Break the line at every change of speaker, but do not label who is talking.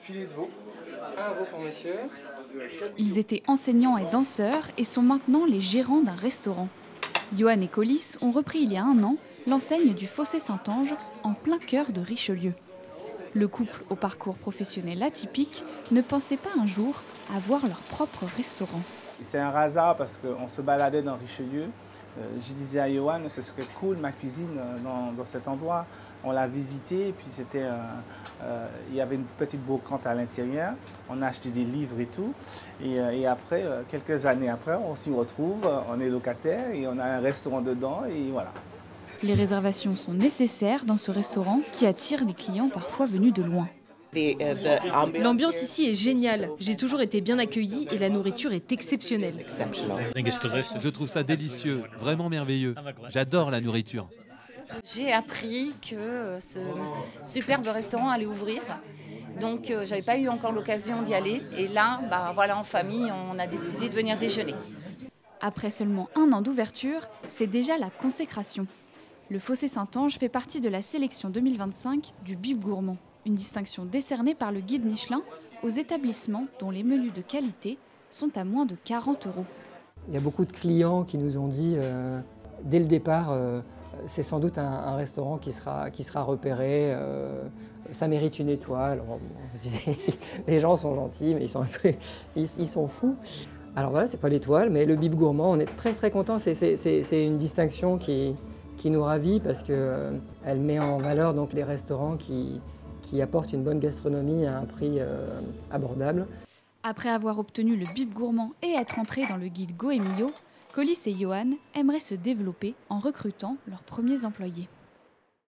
filet de veau. Un veau pour monsieur.
Ils étaient enseignants et danseurs et sont maintenant les gérants d'un restaurant. Johan et Colis ont repris il y a 1 an l'enseigne du Fossé Saint-Ange en plein cœur de Richelieu. Le couple au parcours professionnel atypique ne pensait pas un jour avoir leur propre restaurant.
C'est un hasard parce qu'on se baladait dans Richelieu. Je disais à Johan, ce serait cool ma cuisine dans cet endroit. On l'a visité et puis il y avait une petite brocante à l'intérieur. On a acheté des livres et tout. Et après, quelques années après, on s'y retrouve, on est locataire et on a un restaurant dedans et voilà.
Les réservations sont nécessaires dans ce restaurant qui attire les clients parfois venus de loin.
L'ambiance ici est géniale. J'ai toujours été bien accueillie et la nourriture est exceptionnelle.
Je trouve ça délicieux, vraiment merveilleux. J'adore la nourriture.
J'ai appris que ce superbe restaurant allait ouvrir. Donc j'avais pas eu encore l'occasion d'y aller. Et là, voilà, en famille, on a décidé de venir déjeuner.
Après seulement 1 an d'ouverture, c'est déjà la consécration. Le Fossé Saint-Ange fait partie de la sélection 2025 du Bib Gourmand, une distinction décernée par le guide Michelin aux établissements dont les menus de qualité sont à moins de 40 €.
Il y a beaucoup de clients qui nous ont dit dès le départ, c'est sans doute un restaurant qui sera repéré, ça mérite une étoile. On se disait, les gens sont gentils, mais ils sont fous. Alors voilà, c'est pas l'étoile, mais le Bib Gourmand, on est très très contents. C'est une distinction qui nous ravit parce qu'elle met en valeur donc, les restaurants qui apportent une bonne gastronomie à un prix abordable.
Après avoir obtenu le Bib Gourmand et être entrés dans le guide Goemio, Colis et Johan aimeraient se développer en recrutant leurs premiers employés.